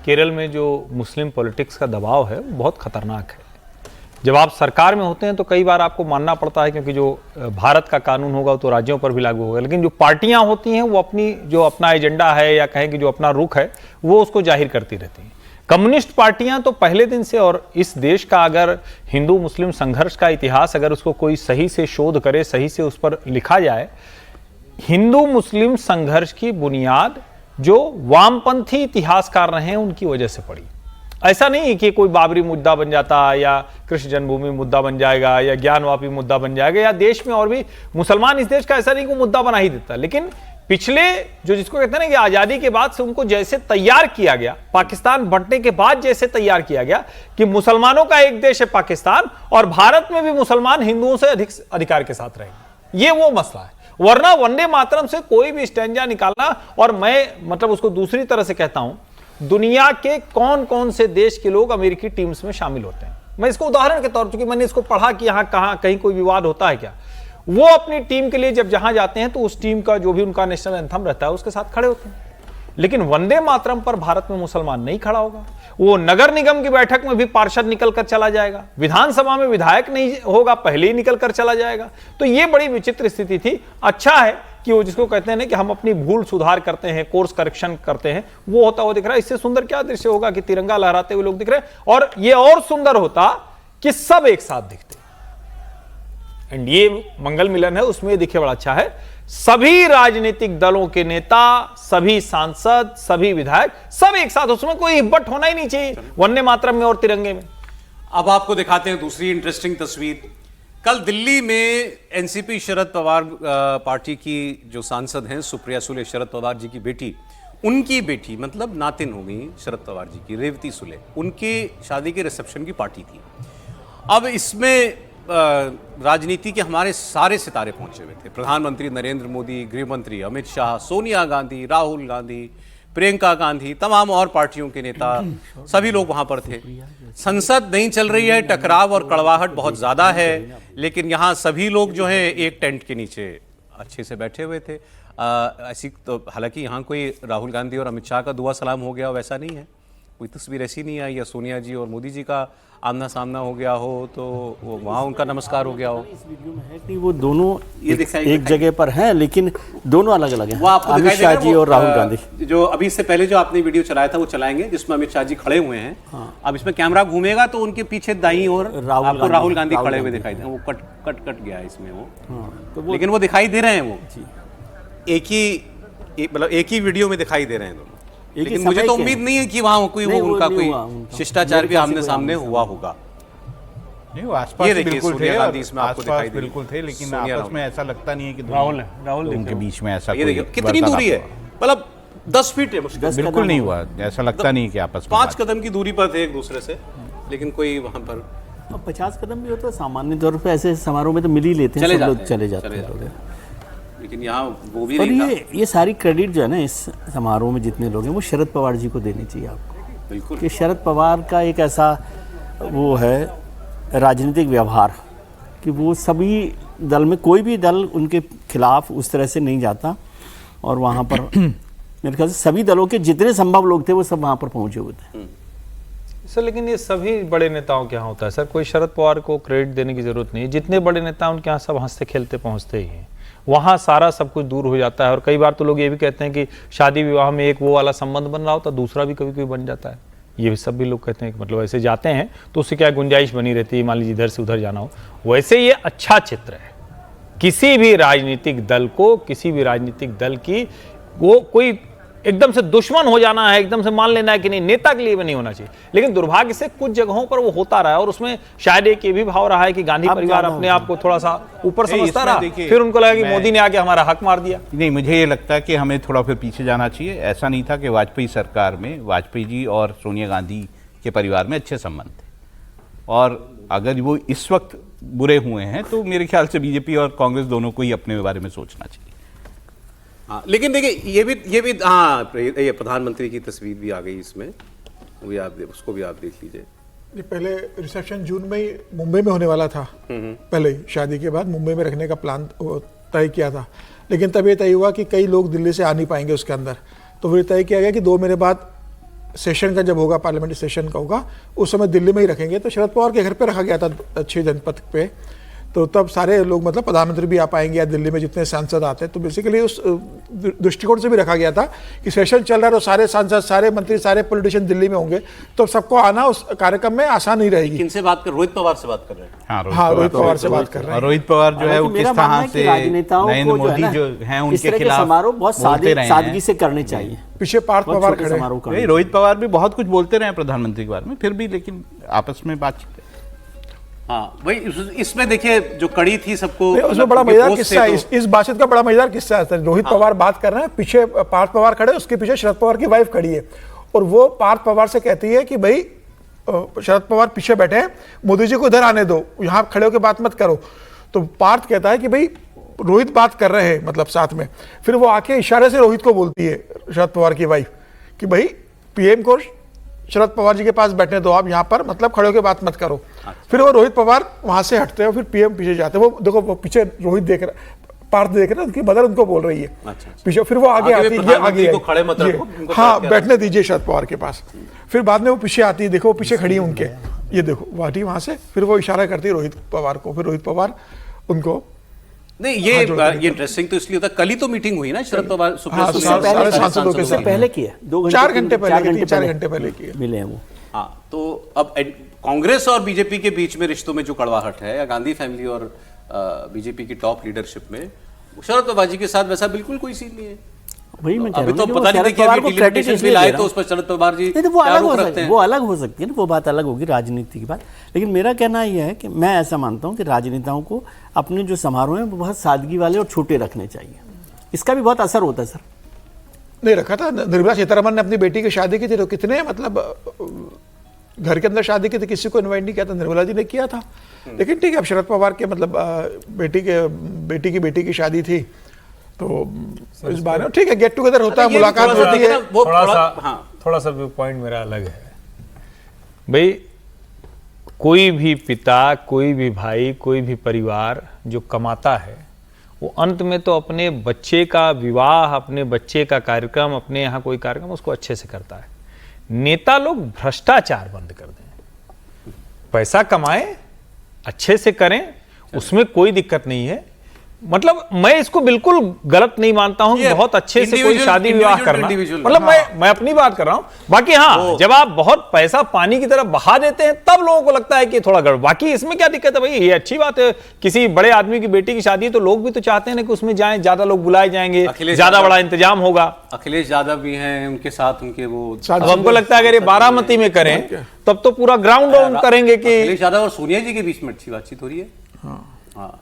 केरल में जो मुस्लिम पॉलिटिक्स का दबाव है वो बहुत खतरनाक है। जब आप सरकार में होते हैं तो कई बार आपको मानना पड़ता है, क्योंकि जो भारत का कानून होगा तो राज्यों पर भी लागू होगा, लेकिन जो पार्टियां होती हैं वो अपना एजेंडा है या कहें कि जो अपना रुख है वो उसको जाहिर करती रहती हैं। कम्युनिस्ट पार्टियां तो पहले दिन से, और इस देश का अगर हिंदू मुस्लिम संघर्ष का इतिहास अगर उसको कोई सही से शोध करे, सही से उस पर लिखा जाए, हिंदू मुस्लिम संघर्ष की बुनियाद जो वामपंथी इतिहासकार रहे हैं उनकी वजह से पड़ी। ऐसा नहीं कि कोई बाबरी मुद्दा बन जाता या कृष्ण जन्मभूमि मुद्दा बन जाएगा या ज्ञानवापी मुद्दा बन जाएगा, या देश में और भी मुसलमान इस देश का ऐसा नहीं कि मुद्दा बना ही देता, लेकिन पिछले जो जिसको कहते हैं ना कि आजादी के बाद से उनको जैसे तैयार किया गया, पाकिस्तान बंटने के बाद जैसे तैयार किया गया कि मुसलमानों का एक देश है पाकिस्तान और भारत में भी मुसलमान हिंदुओं से अधिक अधिकार के साथ रहेंगे, ये वो मसला है। वरना वंदे मातरम से कोई भी स्टैंजा निकालना, और मैं मतलब उसको दूसरी तरह से कहता हूं, दुनिया के कौन कौन से देश के लोग अमेरिकी टीम्स में शामिल होते हैं। मैं इसको उदाहरण के तौर पर, क्योंकि मैंने इसको पढ़ा कि यहां कहीं कोई विवाद होता है क्या, वो अपनी टीम के लिए जब जहां जाते हैं तो उस टीम का जो भी उनका नेशनल एंथम रहता है उसके साथ खड़े होते हैं। लेकिन वंदे मातरम पर भारत में मुसलमान नहीं खड़ा होगा। वो नगर निगम की बैठक में भी पार्षद निकल कर चला जाएगा, विधानसभा में विधायक नहीं होगा, पहले ही निकल कर चला जाएगा। तो ये बड़ी विचित्र स्थिति थी। अच्छा है कि वो जिसको कहते हैं ना कि हम अपनी भूल सुधार करते हैं, कोर्स करेक्शन करते हैं, वो होता हुआ दिख रहा है। इससे सुंदर क्या दृश्य होगा कि तिरंगा लहराते हुए लोग दिख रहे हैं, और ये और सुंदर होता कि सब एक साथ दिखते। एंड ये मंगल मिलन है, उसमें दिखे बड़ा अच्छा है। सभी राजनीतिक दलों के नेता, सभी सांसद, सभी विधायक सब एक साथ, उसमें कोई हिब्बट होना ही नहीं चाहिए वंदे मातरम में और तिरंगे में। अब आपको दिखाते हैं दूसरी इंटरेस्टिंग तस्वीर। कल दिल्ली में एनसीपी शरद पवार पार्टी की जो सांसद हैं सुप्रिया सुले, शरद पवार जी की बेटी, उनकी बेटी मतलब नातिन हो गई शरद पवार जी की, रेवती सुले, उनके शादी के रिसेप्शन की पार्टी थी। अब इसमें राजनीति के हमारे सारे सितारे पहुंचे हुए थे। प्रधानमंत्री नरेंद्र मोदी, गृह मंत्री अमित शाह, सोनिया गांधी, राहुल गांधी, प्रियंका गांधी, तमाम और पार्टियों के नेता, सभी लोग वहां पर थे। संसद नहीं चल रही है, टकराव और कड़वाहट बहुत ज्यादा है, लेकिन यहाँ सभी लोग जो है एक टेंट के नीचे अच्छे से बैठे हुए थे। ऐसी तो हालांकि यहाँ कोई राहुल गांधी और अमित शाह का दुआ सलाम हो गया वैसा नहीं है, कोई तस्वीर ऐसी नहीं आई, या सोनिया जी और मोदी जी का आमना सामना हो गया हो तो वहाँ उनका नमस्कार हो गया हो। इस वीडियो में है कि वो दोनों एक जगह पर हैं, लेकिन दोनों अलग अलग हैं। वो आपको अमित शाह जी और राहुल गांधी। जो अभी इससे पहले जो आपने वीडियो चलाया था वो चलाएंगे, जिसमें अमित शाह जी खड़े हुए हैं। हाँ। अब इसमें कैमरा घूमेगा तो उनके पीछे दाईं ओर आपको राहुल गांधी खड़े हुए दिखाई देंगे। वो कट गया है इसमें वो, लेकिन वो दिखाई दे रहे हैं, वो एक ही वीडियो में दिखाई दे रहे हैं दोनों। लेकिन मुझे तो उम्मीद नहीं है कि वहां कोई उनका कोई शिष्टाचार भी आमने सामने हुआ होगा। नहीं, वो आसपास बिल्कुल थे, इसमें आपको दिखाई बिल्कुल थे, लेकिन आपस में ऐसा लगता नहीं है कि राहुल उनके बीच में ऐसा ये देखिए कितनी दूरी है, मतलब 10 फीट है, बिल्कुल नहीं हुआ, ऐसा लगता नहीं कि आपस में 5 कदम की दूरी पर थे एक दूसरे से, लेकिन कोई वहां पर 50 कदम भी होता है। सामान्य तौर पर ऐसे समारोह में तो मिल ही लेते हैं, सब लोग चले जाते हैं। लेकिन यहाँ वो भी और नहीं था। ये सारी क्रेडिट जो है ना इस समारोह में जितने लोग हैं वो शरद पवार जी को देनी चाहिए आपको। बिल्कुल कि शरद पवार का एक ऐसा वो है राजनीतिक व्यवहार कि वो सभी दल में, कोई भी दल उनके खिलाफ उस तरह से नहीं जाता, और वहाँ पर मेरे ख्याल से सभी दलों के जितने संभव लोग थे वो सब वहाँ पर पहुँचे हुए थे सर। लेकिन ये सभी बड़े नेताओं के यहाँ होता है सर, कोई शरद पवार को क्रेडिट देने की जरूरत नहीं है। जितने बड़े नेता उनके यहाँ सब हंसते खेलते पहुँचते ही हैं, वहाँ सारा सब कुछ दूर हो जाता है। और कई बार तो लोग ये भी कहते हैं कि शादी विवाह में एक वो वाला संबंध बन रहा होता है, दूसरा भी कभी कभी बन जाता है। ये भी सब भी लोग कहते हैं कि मतलब ऐसे जाते हैं तो उससे क्या गुंजाइश बनी रहती है, मान लीजिए इधर से उधर जाना हो। वैसे ये अच्छा चित्र है किसी भी राजनीतिक दल को, किसी भी राजनीतिक दल की वो कोई एकदम से दुश्मन हो जाना है, एकदम से मान लेना है कि नहीं, नेता के लिए भी नहीं होना चाहिए। लेकिन दुर्भाग्य से कुछ जगहों पर वो होता रहा है, और उसमें शायद एक ये भी भाव रहा है कि गांधी परिवार अपने आप को थोड़ा सा ऊपर समझता रहा, फिर उनको लगा कि मोदी ने आके हमारा हक मार दिया। नहीं, मुझे ये लगता है कि हमें थोड़ा फिर पीछे जाना चाहिए। ऐसा नहीं था कि वाजपेयी सरकार में वाजपेयी जी और सोनिया गांधी के परिवार में अच्छे संबंध थे, और अगर वो इस वक्त बुरे हुए हैं तो मेरे ख्याल से बीजेपी और कांग्रेस दोनों को ही अपने बारे में सोचना चाहिए। हाँ, लेकिन देखिए ये भी हाँ, ये प्रधानमंत्री की तस्वीर भी आ गई इसमें, वो भी आप उसको भी आप देख लीजिए। ये पहले रिसेप्शन जून में ही मुंबई में होने वाला था, पहले ही शादी के बाद मुंबई में रखने का प्लान तय किया था, लेकिन तब ये तय हुआ कि कई लोग दिल्ली से आ नहीं पाएंगे उसके अंदर, तो फिर तय किया गया कि 2 महीने बाद सेशन का जब होगा, पार्लियामेंट्री सेशन का होगा, उस समय दिल्ली में ही रखेंगे। तो शरद पवार के घर पे रखा गया था 6 जनपथ पे, तो तब सारे लोग मतलब प्रधानमंत्री भी आ पाएंगे या दिल्ली में जितने सांसद आते हैं, तो बेसिकली उस दृष्टिकोण से भी रखा गया था कि सेशन चल रहा है तो सारे सांसद, सारे मंत्री, सारे पॉलिटिशियन दिल्ली में होंगे, तो सबको आना उस कार्यक्रम में आसान नहीं रहेगी। किनसे बात कर, रोहित पवार से बात कर रहे हैं? हाँ, रोहित पवार से बात कर रहे हैं। और रोहित पवार जो है वो किस तरह से नरेंद्र मोदी जो है उनके खिलाफ समारोह बहुत बोलते रहे सादगी हैं। से करने चाहिए। पीछे पार्थ बहुत पवार छोटे खड़े हैं। समारोह करने रोहित पवार भी बहुत कुछ बोलते रहे हैं प्रधानमंत्री के बारे में, फिर भी लेकिन आपस में बातचीत है। हाँ वही, इसमें देखिए जो कड़ी थी सबको, नहीं, उसमें बड़ा मजेदार किस्सा है, इस बातचीत का बड़ा मजेदार किस्सा है। रोहित पवार बात कर रहे हैं, पीछे पार्थ पवार खड़े, उसके पीछे शरद पवार की वाइफ खड़ी है, और वो पार्थ पवार से कहती है कि भाई शरद पवार पीछे बैठे हैं, मोदी जी को इधर आने दो, यहाँ खड़े होकर बात मत करो। तो पार्थ कहता है कि भाई रोहित बात कर रहे हैं, मतलब साथ में। फिर वो आके इशारे से रोहित को बोलती है, शरद पवार की वाइफ, कि भाई पीएम को शरद पवार जी के पास बैठने दो, आप यहाँ पर मतलब खड़े होकर बात मत करो। फिर वो रोहित पवार वहां से हटते हैं, फिर पीएम पीछे जाते हैं। वो देखो, वो पीछे रोहित देख रहा, पार्थ देख रहे हैं, उनकी मदर उनको बोल रही है पीछे। फिर वो आगे आती है, ये आगे को खड़े मत रखो, उनको हाँ क्या बैठने दीजिए शरद पवार के पास। फिर बाद में वो पीछे आती है, देखो वो पीछे खड़ी है उनके, ये देखो वाटी वहां से। फिर वो इशारा करती है रोहित पवार को, फिर रोहित पवार उनको नहीं, ये इंटरेस्टिंग तो इसलिए होता, कल ही तो मीटिंग हुई ना शरद पवार सुप्रीम हाँ, कोर्ट सारे सांसदों के साथ पहले किए 4 घंटे पहले, 4 घंटे पहले किए। मिले हैं वो। हाँ, तो अब कांग्रेस और बीजेपी के बीच में रिश्तों में जो कड़वाहट है, या गांधी फैमिली और बीजेपी की टॉप लीडरशिप में, शरद पवार जी के साथ वैसा बिल्कुल कोई सीन नहीं है। वही मैं कह अभी रहा तो हूं कि पता वो नहीं शरद कि पवार अभी को डिलिमिटेशन credit भी इसलिए लाए दे तो रहा उस पर शरद पवार जी नहीं, तो वो क्या अलग रोक हो रखते सकती है, हैं? वो अलग हो सकती है ना, वो बात अलग होगी राजनीति की बात। लेकिन मेरा कहना यह है कि मैं ऐसा मानता हूं कि राजनेताओं को अपने जो समारोह हैं वो बहुत सादगी वाले और छोटे रखने चाहिए। इसका भी बहुत असर होता है सर। नहीं रखा था, निर्मला सीतारमण ने अपनी बेटी की शादी की थी, तो कितने मतलब घर के अंदर शादी की थी, किसी को इनवाइट नहीं किया था, निर्मला जी ने किया था। लेकिन ठीक है, अब शरद पवार के मतलब बेटी की शादी थी, तो इस बारे में ठीक है, गेट टुगेदर होता है, मुलाकात होती है। थोड़ा सा पॉइंट मेरा अलग है भाई। कोई भी पिता, कोई भी भाई, कोई भी परिवार जो कमाता है, वो अंत में तो अपने बच्चे का विवाह, अपने बच्चे का कार्यक्रम, अपने यहाँ कोई कार्यक्रम, उसको अच्छे से करता है। नेता लोग भ्रष्टाचार बंद कर दें, पैसा कमाएं, अच्छे से करें, उसमें कोई दिक्कत नहीं है। मतलब मैं इसको बिल्कुल गलत नहीं मानता हूं कि बहुत अच्छे से कोई शादी विवाह करना, मतलब मैं अपनी बात कर रहा हूं। बाकी हाँ, जब आप बहुत पैसा पानी की तरफ बहा देते हैं तब लोगों को लगता है कि थोड़ा गड़बड़। बाकी इसमें क्या दिक्कत है भाई, ये अच्छी बात है, किसी बड़े आदमी की बेटी की शादी है तो लोग भी तो चाहते हैं ना कि उसमें जाएं, ज्यादा लोग बुलाए जाएंगे, ज्यादा बड़ा इंतजाम होगा। अखिलेश यादव भी हैं उनके साथ, उनके वो, अब हमको लगता है अगर ये बारामती में करें तब तो पूरा ग्राउंड डाउन करेंगे कि अखिलेश यादव और सोनिया जी के बीच में अच्छी बातचीत हो रही है। हाँ,